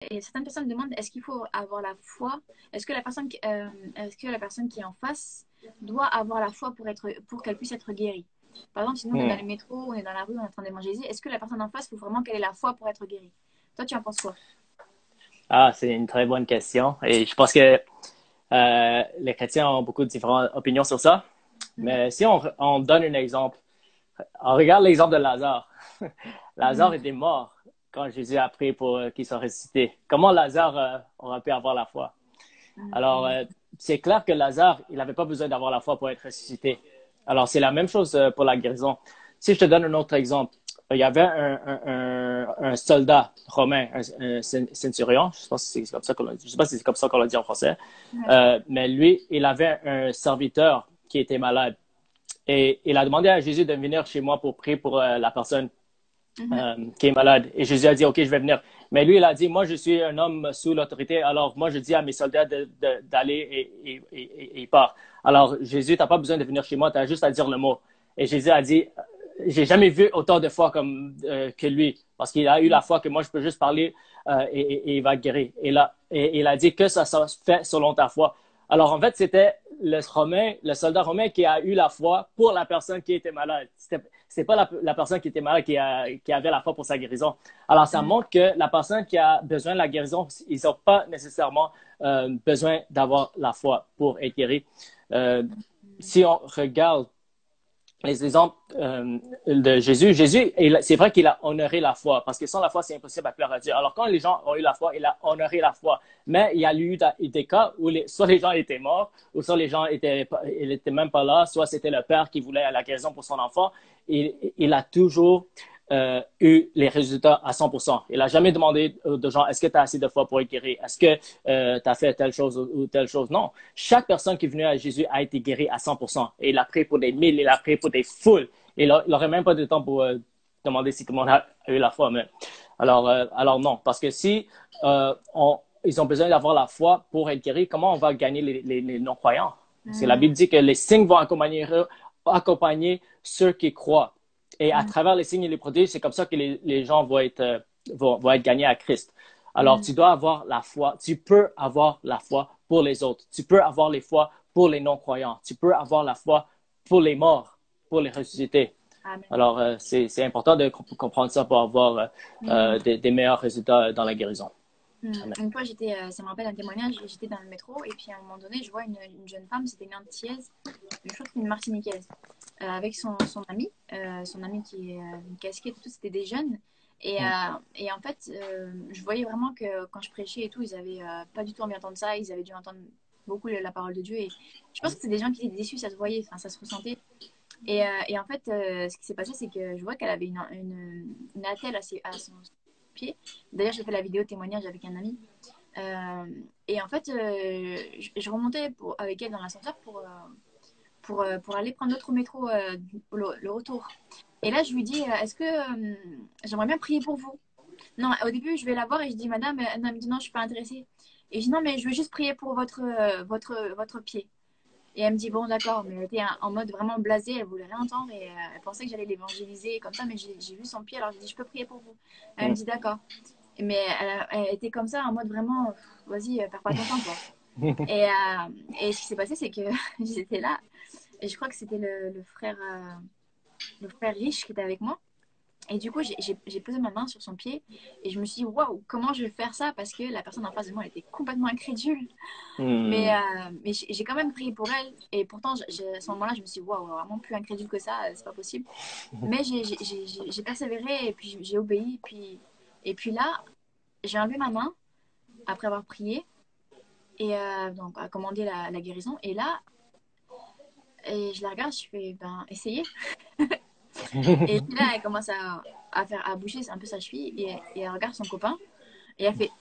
Et certaines personnes me demandent est-ce qu'il faut avoir la foi? Est-ce que la personne qui est en face doit avoir la foi pour qu'elle puisse être guérie? Par exemple, si nous on est dans Hmm. le métro, on est dans la rue, on est en train d'évangéliser, est-ce que la personne en face, il faut vraiment qu'elle ait la foi pour être guérie? Toi, tu en penses quoi? Ah, c'est une très bonne question. Et je pense que les chrétiens ont beaucoup de différentes opinions sur ça. Mhm. Mais si on donne un exemple, on regarde l'exemple de Lazare. Lazare Mhm. était mort quand Jésus a prié pour qu'il soit ressuscité. Comment Lazare aurait pu avoir la foi? Alors, Mhm. c'est clair que Lazare, il n'avait pas besoin d'avoir la foi pour être ressuscité. Alors, c'est la même chose pour la guérison. Si je te donne un autre exemple, il y avait un soldat romain, un centurion, je pense que c'est comme ça qu'on je sais pas si c'est comme ça qu'on l'a dit en français, Ouais, je crois. mais lui, il avait un serviteur qui était malade. Et il a demandé à Jésus de venir chez moi pour prier pour la personne Mhm. qui est malade. Et Jésus a dit, OK, je vais venir. Mais lui, il a dit, moi, je suis un homme sous l'autorité, alors moi, je dis à mes soldats d'aller et il part. Alors, Jésus, tu n'as pas besoin de venir chez moi, tu as juste à dire le mot. Et Jésus a dit, j'ai jamais vu autant de foi que lui, parce qu'il a eu la foi que moi, je peux juste parler et il va guérir. Et il a dit que ça fait selon ta foi. Alors, en fait, c'était le soldat romain qui a eu la foi pour la personne qui était malade. C'est pas la personne qui était malade qui avait la foi pour sa guérison. Alors, ça Mhm. montre que la personne qui a besoin de la guérison, ils n'ont pas nécessairement besoin d'avoir la foi pour être guéri. Euh, si on regarde les exemples de Jésus, c'est vrai qu'il a honoré la foi, parce que sans la foi, c'est impossible à plaire à Dieu. Alors, quand les gens ont eu la foi, il a honoré la foi. Mais il y a eu des cas où soit les gens étaient morts, ou soit les gens ils étaient même pas là, soit c'était le père qui voulait la guérison pour son enfant. Il a toujours eu les résultats à 100%. Il n'a jamais demandé aux gens, est-ce que tu as assez de foi pour être guéri? Est-ce que tu as fait telle chose ou telle chose? Non. Chaque personne qui est venue à Jésus a été guérie à 100%. Et il a prié pour des mille, il a prié pour des foules. Et il n'aurait même pas de temps pour demander si tout le monde a eu la foi. Mais... alors non, parce que si ils ont besoin d'avoir la foi pour être guéris, comment on va gagner les non-croyants? Parce que la Mhm. Bible dit que les signes vont accompagner ceux qui croient. Et à travers les signes et les prodiges, c'est comme ça que les gens vont être gagnés à Christ. Alors, tu Mhm. dois avoir la foi. Tu peux avoir la foi pour les autres. Tu peux avoir la foi pour les non-croyants. Tu peux avoir la foi pour les morts, pour les ressuscités. Amen. Alors, c'est important de comprendre ça pour avoir Mhm. des meilleurs résultats dans la guérison. Amen. Une fois, ça me rappelle un témoignage, j'étais dans le métro et puis à un moment donné, je vois une jeune femme, c'était une Antillaise, je crois que c'était une Martiniquaise, avec son ami qui est une casquette et tout, c'était des jeunes. Et en fait, je voyais vraiment que quand je prêchais et tout, ils avaient pas du tout envie d'entendre ça, ils avaient dû entendre beaucoup la parole de Dieu. Et je pense que c'est des gens qui étaient déçus, ça se voyait, enfin, ça se ressentait. Et en fait, ce qui s'est passé, c'est que je vois qu'elle avait une attelle à son pied. D'ailleurs, j'ai fait la vidéo témoignage avec un ami. Et en fait, je remontais avec elle dans l'ascenseur pour aller prendre l'autre métro, le retour. Et là, je lui dis, est-ce que j'aimerais bien prier pour vous? Non, au début, je vais la voir et je dis, madame, elle me dit, non, je suis pas intéressée. Et je dis, non, mais je veux juste prier pour votre pied. Et elle me dit, bon, d'accord, mais elle était en mode vraiment blasée, elle voulait rien entendre et elle pensait que j'allais l'évangéliser comme ça, mais j'ai vu son pied, alors j'ai dit, je peux prier pour vous. Elle me dit, d'accord. Mais elle était comme ça, en mode vraiment, vas-y, perds pas ton temps, quoi. Et, euh, et ce qui s'est passé, c'est que j'étais là, et je crois que c'était le frère riche qui était avec moi. Et du coup, j'ai posé ma main sur son pied et je me suis dit, waouh, comment je vais faire ça? Parce que la personne en face de moi, elle était complètement incrédule. Mais, Hmm. mais j'ai quand même prié pour elle. Et pourtant, à ce moment-là, je me suis dit, waouh, vraiment plus incrédule que ça, c'est pas possible. Mais j'ai persévéré et puis j'ai obéi. Et puis là, j'ai enlevé ma main après avoir prié et donc à commander la guérison. Et là, et je la regarde, je fais, ben, essayez. Et puis là, elle commence à bouger un peu sa cheville et elle regarde son copain et elle fait.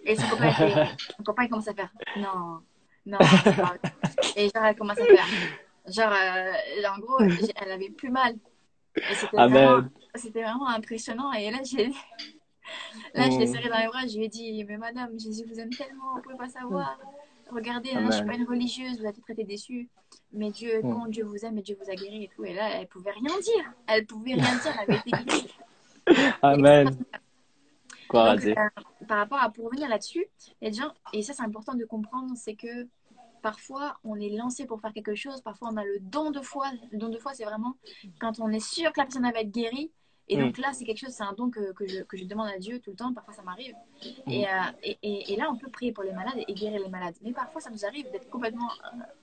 Et son copain, il commence à faire, non, non, c'est pas vrai. Et genre, elle commence à faire. Genre, en gros, elle avait plus mal. Et Amen. c'était vraiment impressionnant. Et là, là, je l'ai Hmm. serré dans les bras. Je lui ai dit, mais madame, Jésus vous aime tellement, vous pouvez pas savoir. Regardez, hein, je suis pas Amen. une religieuse, vous avez peut-être été déçue. Mais Dieu, Hmm. comment Dieu vous aime et Dieu vous a guéri et tout. Et là, elle pouvait rien dire. Elle pouvait rien dire, elle avait été guérie. Et Amen. Gloire à donc, Dieu. par rapport à, pour revenir là-dessus, il y a des gens, et ça c'est important de comprendre, c'est que parfois on est lancé pour faire quelque chose, parfois on a le don de foi. Le don de foi, c'est vraiment quand on est sûr que la personne va être guérie. Et Mm. donc là, c'est quelque chose, c'est un don que je demande à Dieu tout le temps, parfois ça m'arrive. Mm. Et là, on peut prier pour les malades et guérir les malades. Mais parfois, ça nous arrive d'être complètement...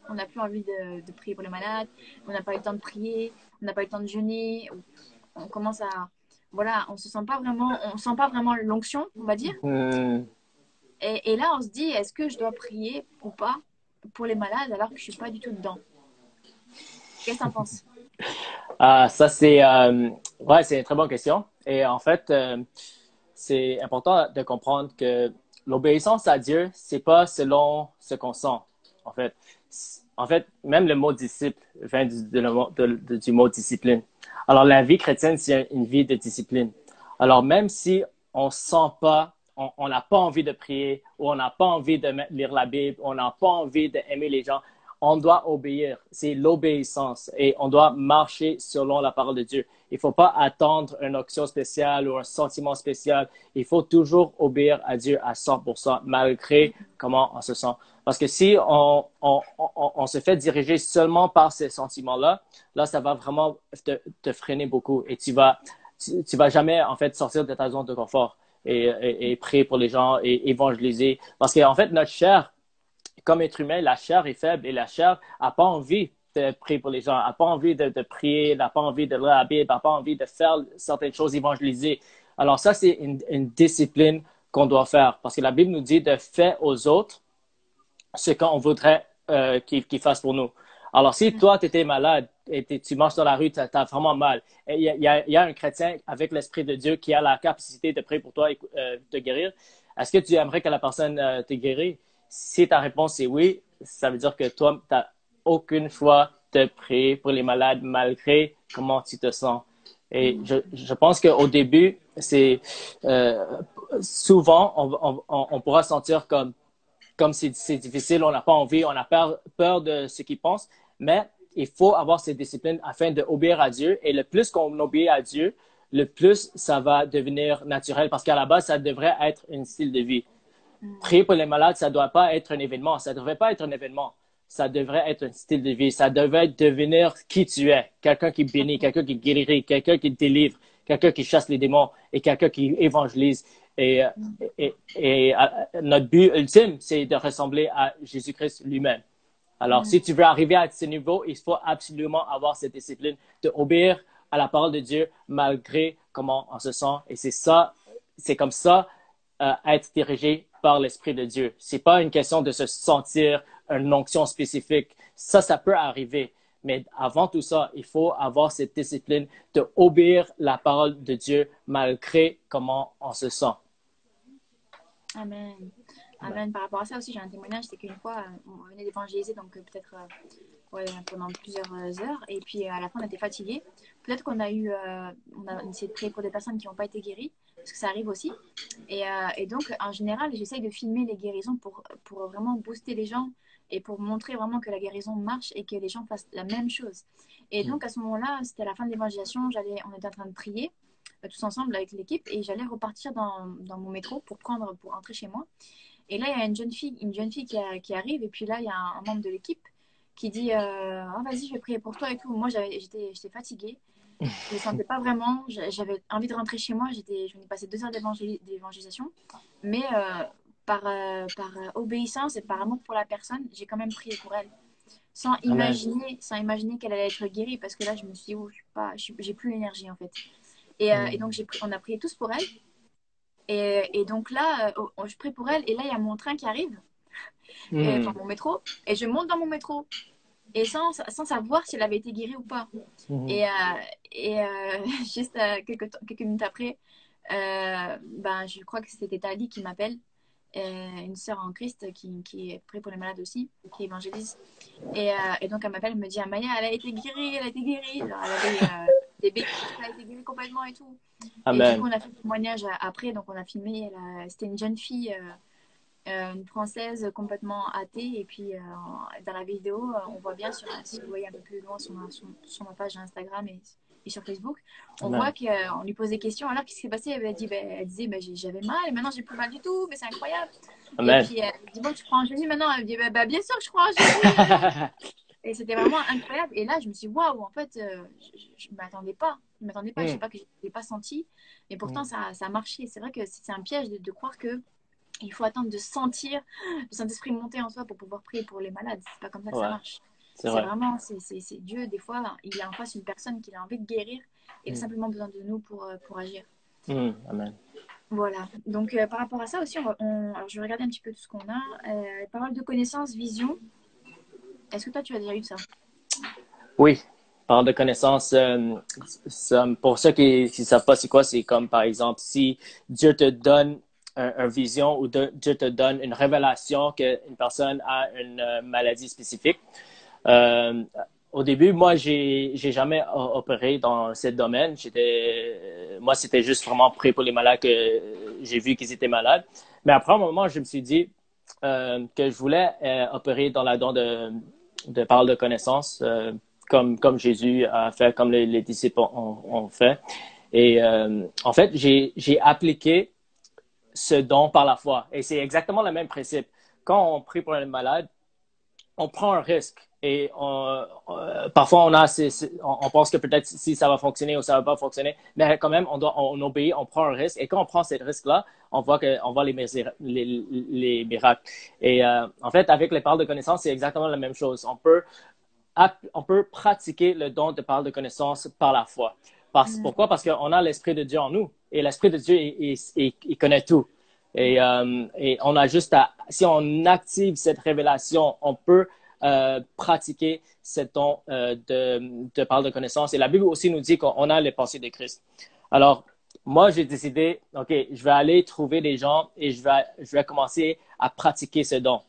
on n'a plus envie de prier pour les malades, on n'a pas eu le temps de prier, on n'a pas eu le temps de jeûner, on commence à... Voilà, on se sent pas vraiment, on sent pas vraiment l'onction, on va dire. Mm. Et là, on se dit, est-ce que je dois prier ou pas pour les malades alors que je suis pas du tout dedans? Qu'est-ce que tu en penses? Ah, ça, ouais, c'est une très bonne question. Et en fait, c'est important de comprendre que l'obéissance à Dieu, c'est pas selon ce qu'on sent. En fait, en fait, même le mot disciple vient du mot discipline. Alors, la vie chrétienne, c'est une vie de discipline. Alors, même si on sent pas, on n'a pas envie de prier, ou on n'a pas envie de lire la Bible, on n'a pas envie d'aimer les gens, on doit obéir. C'est l'obéissance et on doit marcher selon la parole de Dieu. Il ne faut pas attendre une option spéciale ou un sentiment spécial. Il faut toujours obéir à Dieu à 100%, malgré comment on se sent. Parce que si on se fait diriger seulement par ces sentiments-là, là, ça va vraiment te freiner beaucoup et tu vas jamais, en fait, sortir de ta zone de confort et prier pour les gens et évangéliser. Parce qu'en fait, notre chair, comme être humain, la chair est faible et la chair n'a pas envie de prier pour les gens, n'a pas envie de prier, n'a pas envie de lire la Bible, n'a pas envie de faire certaines choses, évangéliser. Alors ça, c'est une discipline qu'on doit faire parce que la Bible nous dit de faire aux autres ce qu'on voudrait qu'ils fassent pour nous. Alors si toi, tu étais malade et tu marches dans la rue, tu as vraiment mal, il y a un chrétien avec l'Esprit de Dieu qui a la capacité de prier pour toi et te guérir, est-ce que tu aimerais que la personne te guérisse? Si ta réponse est oui, ça veut dire que toi, tu n'as aucune foi de prier pour les malades malgré comment tu te sens. Et je pense qu'au début, c'est souvent, on pourra sentir comme c'est difficile, on n'a pas envie, on a peur de ce qu'ils pensent, mais il faut avoir cette discipline afin d'obéir à Dieu. Et le plus qu'on obéit à Dieu, le plus ça va devenir naturel parce qu'à la base, ça devrait être un style de vie. Prier pour les malades, ça ne doit pas être un événement. Ça ne devrait pas être un événement. Ça devrait être un style de vie. Ça devrait devenir qui tu es. Quelqu'un qui bénit, quelqu'un qui guérit, quelqu'un qui délivre, quelqu'un qui chasse les démons et quelqu'un qui évangélise. Et notre but ultime, c'est de ressembler à Jésus-Christ lui-même. Alors, si tu veux arriver à ce niveau, il faut absolument avoir cette discipline d'obéir à la parole de Dieu malgré comment on se sent. Et c'est comme ça être dirigé par l'Esprit de Dieu. C'est pas une question de se sentir une onction spécifique. Ça peut arriver. Mais avant tout ça, il faut avoir cette discipline d'obéir la parole de Dieu malgré comment on se sent. Amen. Amen. Par rapport à ça aussi, j'ai un témoignage, c'est qu'une fois, on venait d'évangéliser, donc peut-être ouais, pendant plusieurs heures, et puis à la fin, on était fatigués. Peut-être qu'on a on a essayé de prier pour des personnes qui n'ont pas été guéries, parce que ça arrive aussi. Et donc, en général, j'essaye de filmer les guérisons pour vraiment booster les gens et pour montrer vraiment que la guérison marche et que les gens fassent la même chose. Et donc, à ce moment-là, c'était à la fin de l'évangélisation, on était en train de prier tous ensemble avec l'équipe et j'allais repartir dans mon métro pour rentrer chez moi. Et là, il y a une jeune fille qui arrive et puis là, il y a un membre de l'équipe qui dit oh, vas-y, je vais prier pour toi et tout. Moi, j'étais fatiguée. Je ne le sentais pas vraiment. J'avais envie de rentrer chez moi. Je venais passer 2 heures d'évangélisation. Mais par obéissance et par amour pour la personne, j'ai quand même prié pour elle. Amen. Sans imaginer qu'elle allait être guérie. Parce que là, je me suis dit, oh, j'ai plus l'énergie en fait. Et donc, on a prié tous pour elle. Et donc là, je prie pour elle. Et là, il y a mon train qui arrive. Enfin, mon métro. Et je monte dans mon métro. Et sans savoir si elle avait été guérie ou pas. Et, juste quelques minutes après, ben, je crois que c'était Tali qui m'appelle, une sœur en Christ qui est près pour les malades aussi, qui évangélise. Et donc elle m'appelle, elle me dit Amaya, elle a été guérie, elle a été guérie. Alors, elle avait des béquilles, elle a été guérie complètement et tout. Et du coup, Amen. on a fait le témoignage après, donc on a filmé. C'était une jeune fille. Une française complètement athée. Et puis, dans la vidéo, on voit bien, si vous voyez un peu plus loin sur ma page Instagram, et et sur Facebook, on Amen. voit qu'on lui pose des questions. Alors, qu'est-ce qui s'est passé? Elle disait, j'avais mal et maintenant j'ai plus mal du tout, mais c'est incroyable. Et Amen. puis, elle dit, bon, tu crois en Jésus maintenant? Elle me dit, bien sûr que je crois en Jésus. Et c'était vraiment incroyable. Et là, je me suis dit, waouh, en fait, je ne m'attendais pas. Je ne m'attendais pas. Je ne sais Hmm. pas que je ne l'ai pas senti. Et pourtant, Hmm. ça a marché. C'est vrai que c'est un piège de croire que il faut attendre de sentir le Saint-Esprit monter en soi pour pouvoir prier pour les malades. C'est pas comme ça que ça Ouais, marche. c'est C'est vrai. vraiment, c'est Dieu. Des fois, il a en face une personne qu'il a envie de guérir et il a Hmm. simplement besoin de nous pour agir. Hmm. Amen. Voilà. Donc, par rapport à ça aussi, alors, je vais regarder un petit peu tout ce qu'on a. Parole de connaissance, vision. Est-ce que toi, tu as déjà eu ça? Oui, parole de connaissance, pour ceux qui ne savent pas c'est quoi, c'est comme par exemple si Dieu te donne un vision ou Dieu te donne une révélation qu'une personne a une maladie spécifique. Euh, Au début, moi, j'ai jamais opéré dans ce domaine. Moi, c'était juste vraiment prier pour les malades que j'ai vu qu'ils étaient malades. Mais après un moment, je me suis dit que je voulais opérer dans la don de parole de connaissance, comme Jésus a fait, comme les disciples ont fait. Et en fait, j'ai appliqué ce don par la foi. Et c'est exactement le même principe. Quand on prie pour les malades, on prend un risque. Et parfois, on pense que peut-être si ça va fonctionner ou ça va pas fonctionner, mais quand même, on obéit, on prend un risque. Et quand on prend ce risque-là, on voit les miracles. Et en fait, avec les paroles de connaissance, c'est exactement la même chose. On peut pratiquer le don de parole de connaissance par la foi. Mm. Pourquoi? Parce qu'on a l'Esprit de Dieu en nous. Et l'Esprit de Dieu, il connaît tout. Et on a juste si on active cette révélation, on peut pratiquer ce don de parole de connaissance. Et la Bible aussi nous dit qu'on a les pensées de Christ. Alors, moi, j'ai décidé, OK, je vais aller trouver des gens et je vais commencer à pratiquer ce don.